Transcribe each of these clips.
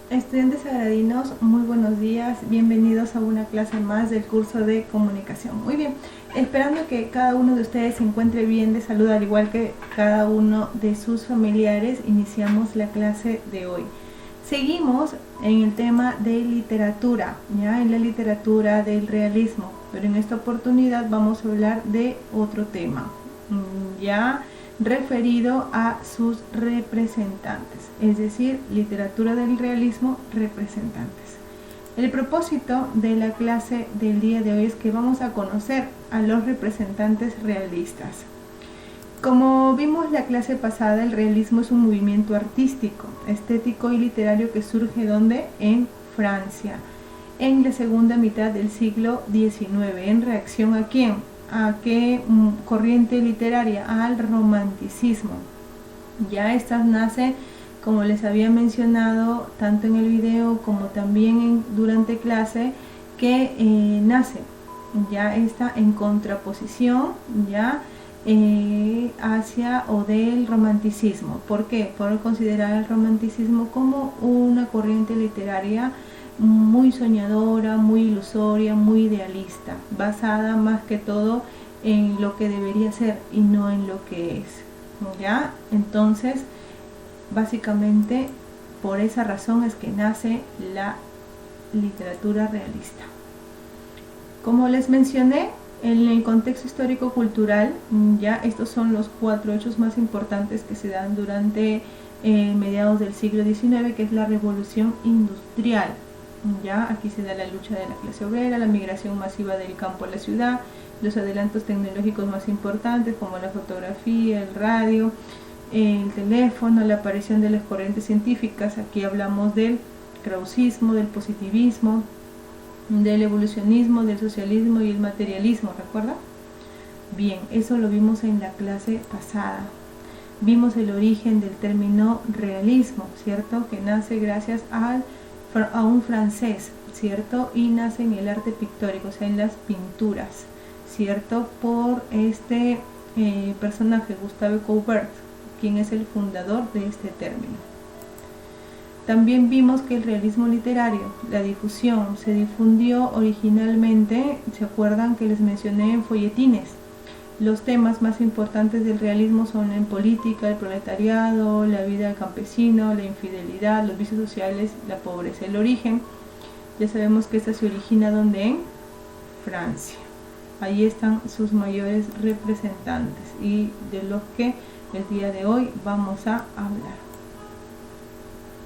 Estudiantes sagradinos, muy buenos días, bienvenidos a una clase más del curso de comunicación. Muy bien, esperando que cada uno de ustedes se encuentre bien de salud, al igual que cada uno de sus familiares, iniciamos la clase de hoy. Seguimos en el tema de literatura, ya en la literatura del realismo, pero en esta oportunidad vamos a hablar de otro tema, ya referido a sus representantes, es decir, literatura del realismo, representantes. El propósito de la clase del día de hoy es que vamos a conocer a los representantes realistas. Como vimos la clase pasada, el realismo es un movimiento artístico, estético y literario que surge ¿dónde? En Francia, en la segunda mitad del siglo XIX. ¿En reacción a quién? ¿A qué corriente literaria? Al romanticismo. Ya esta nace, como les había mencionado tanto en el video como también durante clase, que nace ya está en contraposición ya hacia o del romanticismo. ¿Por qué? Por considerar el romanticismo como una corriente literaria muy soñadora, muy ilusoria, muy idealista, basada más que todo en lo que debería ser y no en lo que es, ¿ya? Entonces, básicamente, por esa razón es que nace la literatura realista. Como les mencioné, en el contexto histórico-cultural, ya estos son los 4 hechos más importantes que se dan durante mediados del siglo XIX, que es la revolución industrial. Ya aquí se da la lucha de la clase obrera, la migración masiva del campo a la ciudad, los adelantos tecnológicos más importantes como la fotografía, el radio, el teléfono, la aparición de las corrientes científicas. Aquí hablamos del krausismo, del positivismo, del evolucionismo, del socialismo y el materialismo, ¿recuerda? Bien, eso lo vimos en la clase pasada. Vimos el origen del término realismo, ¿cierto? Que nace gracias a un francés, ¿cierto? Y nace en el arte pictórico, o sea, en las pinturas, ¿cierto? Por este personaje, Gustave Courbet, quien es el fundador de este término. También vimos que el realismo literario, la difusión, se difundió originalmente, ¿se acuerdan que les mencioné en folletines? Los temas más importantes del realismo son en política, el proletariado, la vida del campesino, la infidelidad, los vicios sociales, la pobreza. El origen, ya sabemos que esta se origina ¿dónde? En Francia. Ahí están sus mayores representantes y de los que el día de hoy vamos a hablar.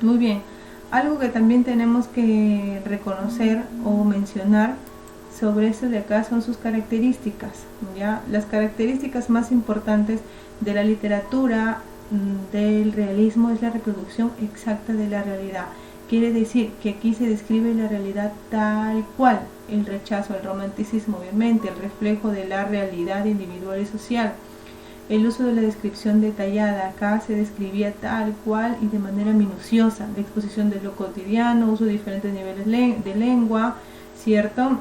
Muy bien, algo que también tenemos que reconocer o mencionar sobre esto de acá son sus características, ¿ya? Las características más importantes de la literatura del realismo es la reproducción exacta de la realidad. Quiere decir que aquí se describe la realidad tal cual, el rechazo al romanticismo, obviamente, el reflejo de la realidad individual y social. El uso de la descripción detallada, acá se describía tal cual y de manera minuciosa, la exposición de lo cotidiano, uso de diferentes niveles de lengua, ¿cierto?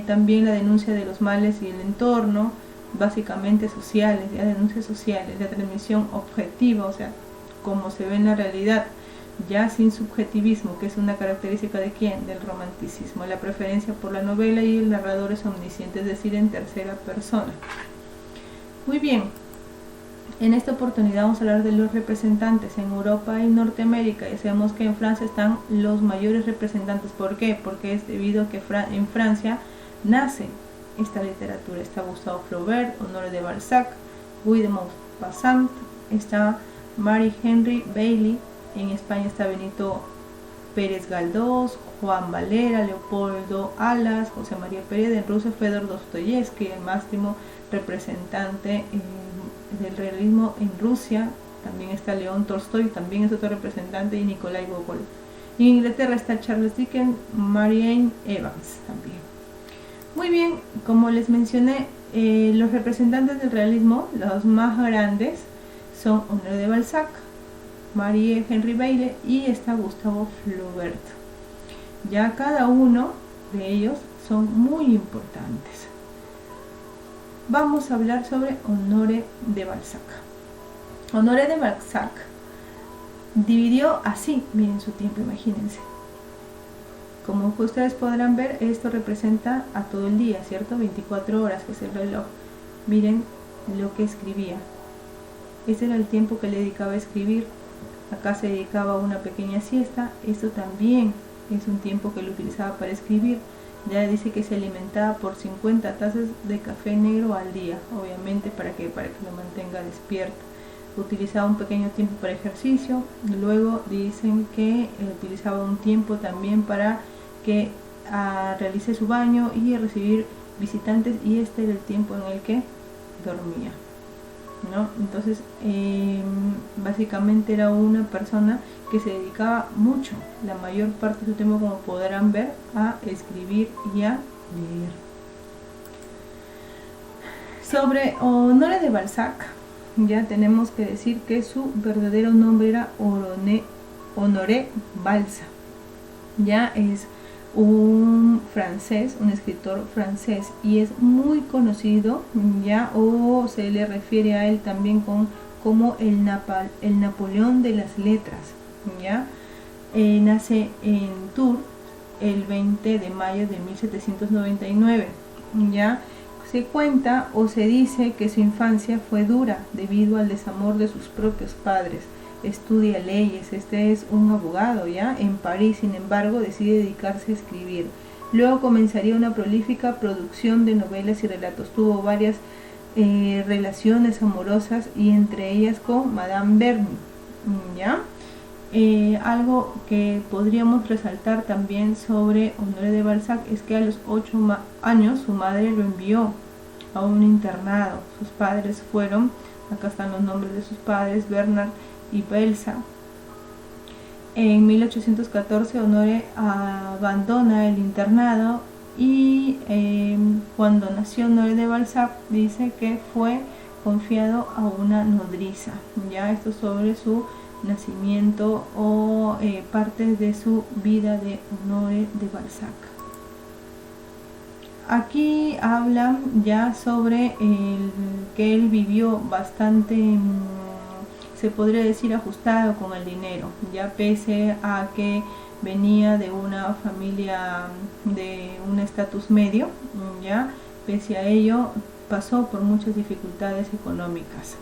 También la denuncia de los males y el entorno, básicamente sociales, ya denuncias sociales, la transmisión objetiva, o sea, como se ve en la realidad, ya sin subjetivismo, que es una característica de ¿quién? Del romanticismo, la preferencia por la novela y el narrador es omnisciente, es decir, en tercera persona. Muy bien. En esta oportunidad vamos a hablar de los representantes en Europa y Norteamérica. Ya sabemos que en Francia están los mayores representantes. ¿Por qué? Porque es debido a que en Francia nace esta literatura. Está Gustave Flaubert, Honoré de Balzac, Guy de Maupassant, está Marie-Henri Bailly. En España está Benito Pérez Galdós, Juan Valera, Leopoldo Alas, José María Pérez. En Rusia, Fedor Dostoyevsky, el máximo representante del realismo en Rusia. También está León Tolstoy, también es otro representante, y Nikolai Gogol. En Inglaterra está Charles Dickens, Marianne Evans también. Muy bien, como les mencioné, los representantes del realismo, los más grandes, son Honoré de Balzac, Marie-Henri Bailly y está Gustave Flaubert. Ya cada uno de ellos son muy importantes. Vamos a hablar sobre Honoré de Balzac. Honoré de Balzac dividió así, miren su tiempo, imagínense, Como ustedes podrán ver, esto representa a todo el día, ¿cierto? 24 horas, que es el reloj. Miren lo que escribía. Este era el tiempo que le dedicaba a escribir. Acá se dedicaba a una pequeña siesta. Esto también es un tiempo que lo utilizaba para escribir. Ya dice que se alimentaba por 50 tazas de café negro al día, obviamente para que lo mantenga despierto. Utilizaba un pequeño tiempo para ejercicio. Luego dicen que utilizaba un tiempo también para que realice su baño y recibir visitantes, y este era el tiempo en el que dormía, ¿no? Entonces básicamente era una persona que se dedicaba mucho, la mayor parte de su tiempo, como podrán ver, a escribir y a leer. Sobre Honoré de Balzac, ya tenemos que decir que su verdadero nombre era Honoré Balzac. Ya es un francés, un escritor francés, y es muy conocido, ya, o se le refiere a él también como el Napoleón de las letras, ya. Nace en Tours el 20 de mayo de 1799, ya. Se cuenta o se dice que su infancia fue dura debido al desamor de sus propios padres. Estudia leyes, este es un abogado, ya, en París. Sin embargo, decide dedicarse a escribir. Luego comenzaría una prolífica producción de novelas y relatos. Tuvo varias relaciones amorosas, y entre ellas con Madame Berny, ya. Algo que podríamos resaltar también sobre Honoré de Balzac es que a los 8 años su madre lo envió a un internado. Sus padres fueron, acá están los nombres de sus padres, Bernard y Belsa. En 1814 Honoré abandona el internado, y cuando nació Honoré de Balzac dice que fue confiado a una nodriza. Ya, esto sobre su nacimiento o partes de su vida de Honoré de Balzac. Aquí hablan ya sobre que él vivió bastante, se podría decir, ajustado con el dinero, ya, pese a que venía de una familia de un estatus medio, ya, pese a ello pasó por muchas dificultades económicas,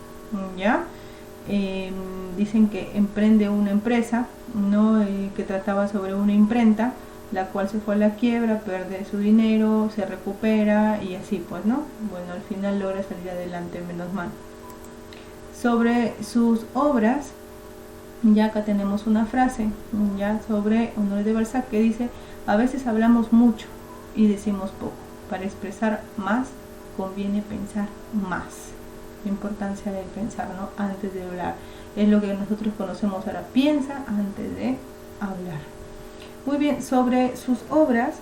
ya. Dicen que emprende una empresa, ¿no? Que trataba sobre una imprenta, la cual se fue a la quiebra, pierde su dinero, se recupera y así pues, ¿no? Bueno, al final logra salir adelante, menos mal. Sobre sus obras, ya acá tenemos una frase, ya, sobre Honoré de Balzac, que dice: a veces hablamos mucho y decimos poco. Para expresar más conviene pensar más. La importancia del pensar, ¿no? Antes de hablar. Es lo que nosotros conocemos ahora. Piensa antes de hablar. Muy bien, sobre sus obras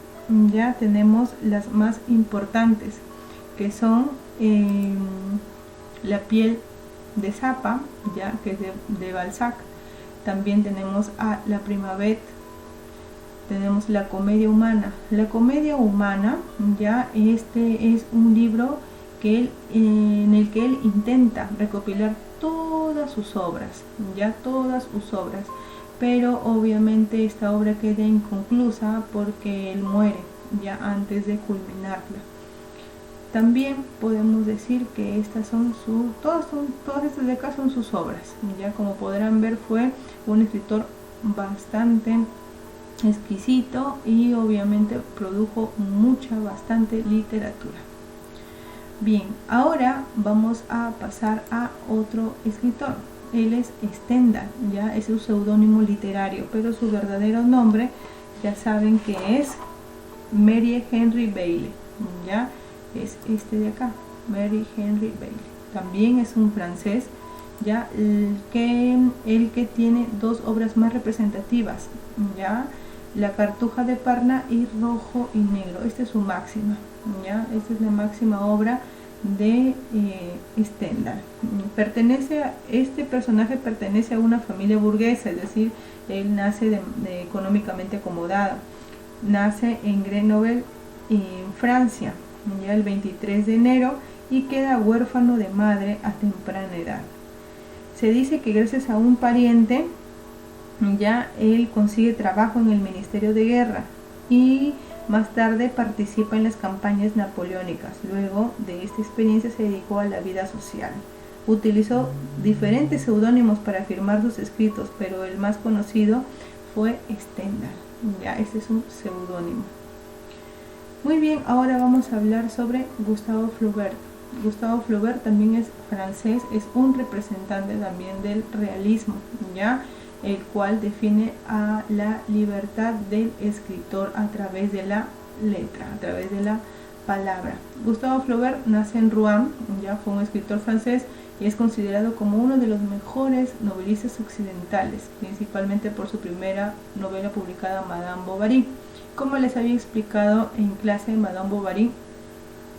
ya tenemos las más importantes, que son La piel de Zapa, ya, que es de Balzac. También tenemos a La Primavera, tenemos La comedia humana. La comedia humana, ya, este es un libro en el que él intenta recopilar todas sus obras, ya, todas sus obras, pero obviamente esta obra queda inconclusa porque él muere ya antes de culminarla. También podemos decir que estas son todas estas de acá son sus obras, ya. Como podrán ver, fue un escritor bastante exquisito y obviamente produjo bastante literatura. Bien, ahora vamos a pasar a otro escritor. Él es Stendhal, ya, es un seudónimo literario, pero su verdadero nombre ya saben que es Mary Henry Bailey, ya, es este de acá, Mary Henry Bailey. También es un francés, ya, el que tiene dos obras más representativas, ya, La Cartuja de Parna y Rojo y Negro. Esta es su máxima, ya, esta es la máxima obra de Stendhal. Este personaje pertenece a una familia burguesa, es decir, él nace económicamente acomodado. Nace en Grenoble, en Francia, ya, el 23 de enero, y queda huérfano de madre a temprana edad. Se dice que gracias a un pariente, ya, él consigue trabajo en el Ministerio de Guerra, y más tarde participa en las campañas napoleónicas. Luego de esta experiencia se dedicó a la vida social. Utilizó diferentes seudónimos para firmar sus escritos, pero el más conocido fue Stendhal. Ya, este es un seudónimo. Muy bien, ahora vamos a hablar sobre Gustave Flaubert. Gustave Flaubert también es francés, es un representante también del realismo, ya, el cual define a la libertad del escritor a través de la letra, a través de la palabra. Gustave Flaubert nace en Rouen, ya, fue un escritor francés y es considerado como uno de los mejores novelistas occidentales, principalmente por su primera novela publicada, Madame Bovary. Como les había explicado en clase, Madame Bovary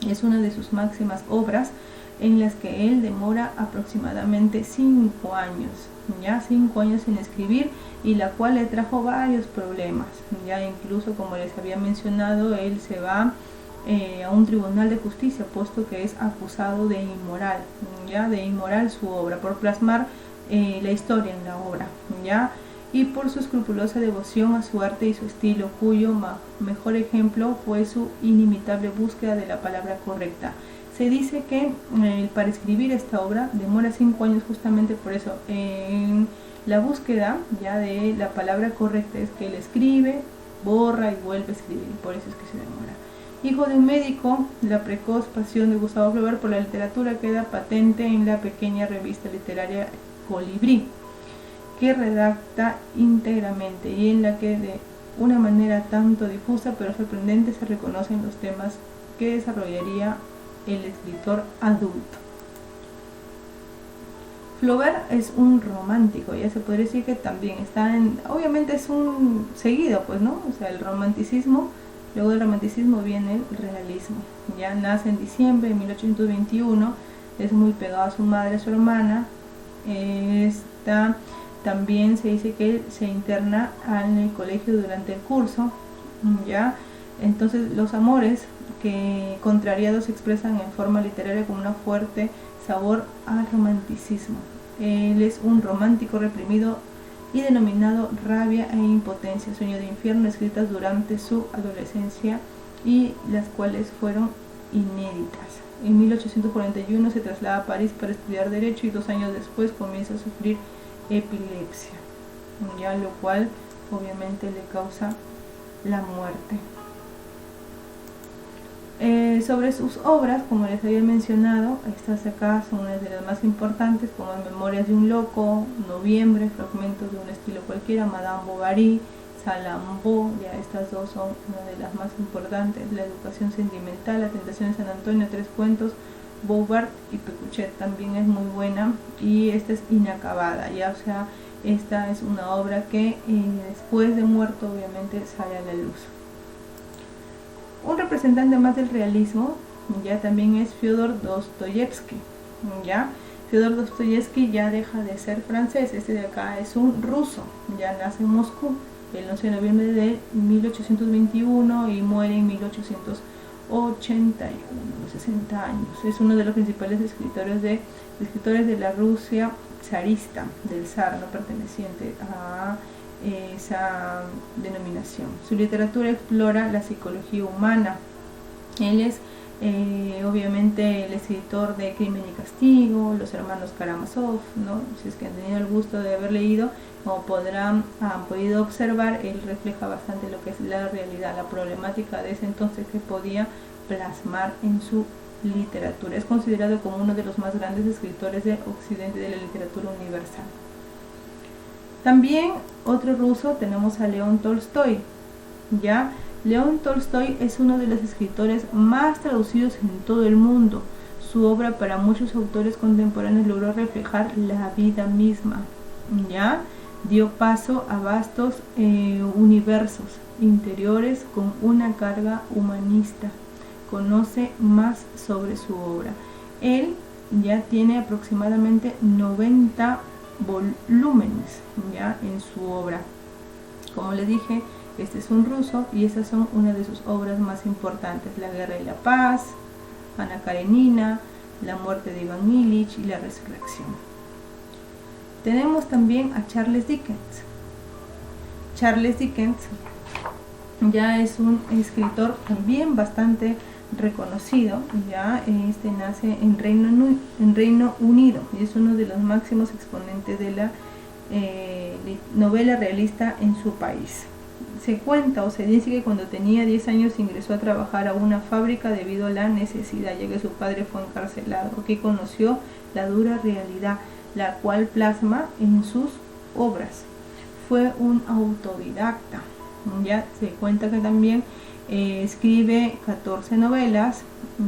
es una de sus máximas obras, en las que él demora aproximadamente 5 años, ya 5 años en escribir, y la cual le trajo varios problemas, ya incluso, como les había mencionado, él se va a un tribunal de justicia, puesto que es acusado de inmoral, ya, de inmoral su obra, por plasmar la historia en la obra, ya, y por su escrupulosa devoción a su arte y su estilo, cuyo mejor ejemplo fue su inimitable búsqueda de la palabra correcta. Se dice que para escribir esta obra demora 5 años justamente por eso, en la búsqueda ya de la palabra correcta. Es que él escribe, borra y vuelve a escribir, y por eso es que se demora. Hijo de un médico, la precoz pasión de Gustave Flaubert por la literatura queda patente en la pequeña revista literaria Colibrí, que redacta íntegramente y en la que de una manera tanto difusa pero sorprendente se reconocen los temas que desarrollaría el escritor adulto. Flaubert es un romántico, ya se podría decir que también está en, obviamente es un seguido, pues, ¿no? O sea, el romanticismo, luego del romanticismo viene el realismo. Ya nace en diciembre de 1821, es muy pegado a su madre, a su hermana. También se dice que él se interna en el colegio durante el curso, ya. Entonces los amores que contrariados se expresan en forma literaria con un fuerte sabor al romanticismo. Él es un romántico reprimido y denominado Rabia e Impotencia, Sueño de Infierno, escritas durante su adolescencia y las cuales fueron inéditas. En 1841 se traslada a París para estudiar Derecho y 2 años después comienza a sufrir epilepsia, ya, lo cual obviamente le causa la muerte. Sobre sus obras, como les había mencionado, estas acá son una de las más importantes, como Memorias de un loco, Noviembre, Fragmentos de un estilo cualquiera, Madame Bovary, Salammbô, ya estas dos son una de las más importantes. La educación sentimental, La tentación de San Antonio, 3 cuentos, Bouvard y Pécuchet también es muy buena, y esta es inacabada, ya, o sea, esta es una obra que después de muerto obviamente sale a la luz. Un representante más del realismo ya también es Fyodor Dostoyevsky, ya. Fyodor Dostoyevsky ya deja de ser francés, este de acá es un ruso, ya nace en Moscú el 11 de noviembre de 1821 y muere en 1881, a los 60 años. Es uno de los principales escritores de la Rusia zarista, del zar, no perteneciente a esa denominación. Su literatura explora la psicología humana. Él es obviamente el escritor de Crimen y Castigo, Los hermanos Karamazov, ¿no? Si es que han tenido el gusto de haber leído, como han podido observar, él refleja bastante lo que es la realidad, la problemática de ese entonces que podía plasmar en su literatura. Es considerado como uno de los más grandes escritores de Occidente de la literatura universal. También otro ruso tenemos a León Tolstoy, ¿ya? León Tolstoy es uno de los escritores más traducidos en todo el mundo. Su obra para muchos autores contemporáneos logró reflejar la vida misma, ¿ya? Dio paso a vastos universos interiores con una carga humanista. Conoce más sobre su obra. Él ya tiene aproximadamente 90 volúmenes ya en su obra. Como les dije, este es un ruso y estas son una de sus obras más importantes: La guerra y la paz, Ana Karenina, La muerte de Iván Ilich y La resurrección. Tenemos también a Charles Dickens. Charles Dickens ya es un escritor también bastante reconocido. Ya nace en Reino Unido y es uno de los máximos exponentes de la novela realista en su país. Se cuenta o se dice que cuando tenía 10 años ingresó a trabajar a una fábrica debido a la necesidad, ya que su padre fue encarcelado, que conoció la dura realidad, la cual plasma en sus obras. Fue un autodidacta. Ya se cuenta que también escribe 14 novelas,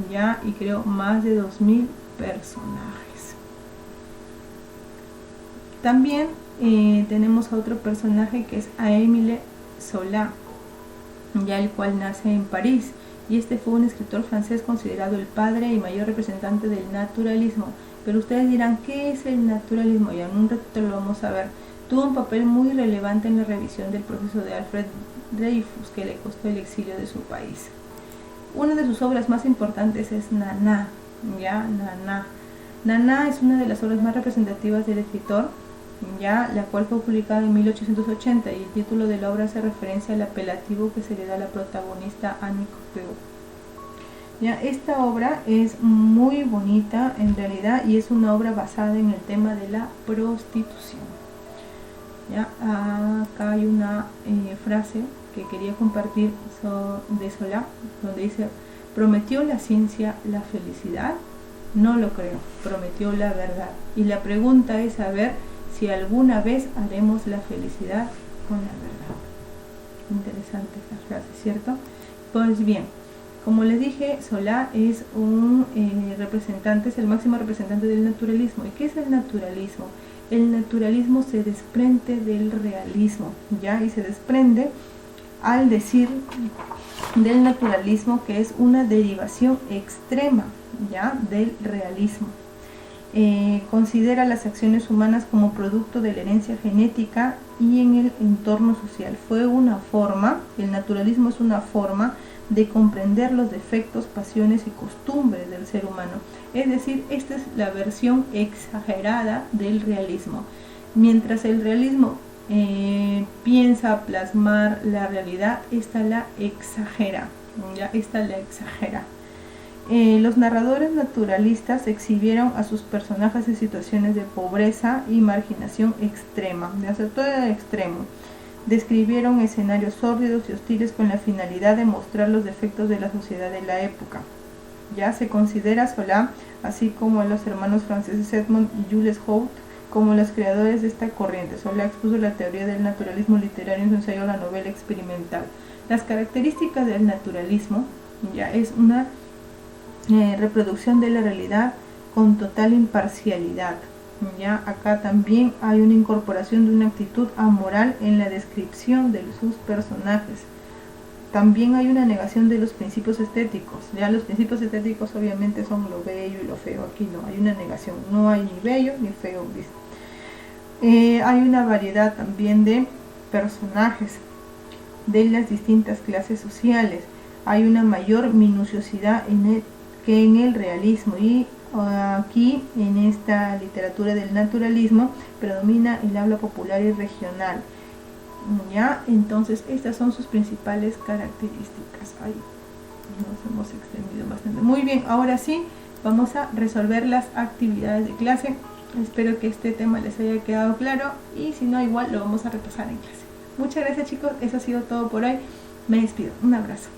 ya, y creó más de 2000 personajes. También tenemos a otro personaje que es a Émile Zola, ya, el cual nace en París, y este fue un escritor francés considerado el padre y mayor representante del naturalismo. Pero ustedes dirán, ¿qué es el naturalismo? Ya en un ratito lo vamos a ver. Tuvo un papel muy relevante en la revisión del proceso de Alfred Dreyfus, que le costó el exilio de su país. Una de sus obras más importantes es Nana. Ya, Nana es una de las obras más representativas del escritor, ya, la cual fue publicada en 1880, y el título de la obra hace referencia al apelativo que se le da a la protagonista Annie Corbeau. Ya, esta obra es muy bonita en realidad, y es una obra basada en el tema de la prostitución. Ya, acá hay una frase que quería compartir de Zola, donde dice: prometió la ciencia la felicidad, no lo creo, prometió la verdad, y la pregunta es saber si alguna vez haremos la felicidad con la verdad. Interesante esta frase, ¿cierto? Pues bien, como les dije, Zola es un representante, es el máximo representante del naturalismo. ¿Y qué es el naturalismo? El naturalismo se desprende del realismo, ¿ya? Y se desprende al decir del naturalismo que es una derivación extrema, ¿ya?, del realismo. Considera las acciones humanas como producto de la herencia genética y en el entorno social. Fue una forma, el naturalismo es una forma de comprender los defectos, pasiones y costumbres del ser humano. Es decir, esta es la versión exagerada del realismo. Mientras el realismo piensa plasmar la realidad, esta la exagera. ¿Ya? Esta la exagera. Los narradores naturalistas exhibieron a sus personajes en situaciones de pobreza y marginación extrema, de hacer todo el extremo. Describieron escenarios sórdidos y hostiles con la finalidad de mostrar los defectos de la sociedad de la época. Ya se considera a Zola, así como a los hermanos franceses Edmond y Jules Hout, como los creadores de esta corriente. Zola expuso la teoría del naturalismo literario en su ensayo La novela experimental. Las características del naturalismo, ya, es una reproducción de la realidad con total imparcialidad. Ya, acá también hay una incorporación de una actitud amoral en la descripción de sus personajes. También hay una negación de los principios estéticos. Ya, los principios estéticos obviamente son lo bello y lo feo. Aquí no, hay una negación, no hay ni bello ni feo. Hay una variedad también de personajes de las distintas clases sociales. Hay una mayor minuciosidad que en el realismo, y aquí en esta literatura del naturalismo predomina el habla popular y regional. Ya, entonces estas son sus principales características. Ahí nos hemos extendido bastante. Muy bien, ahora sí vamos a resolver las actividades de clase. Espero que este tema les haya quedado claro, y si no, igual lo vamos a repasar en clase. Muchas gracias, chicos, eso ha sido todo por hoy. Me despido, un abrazo.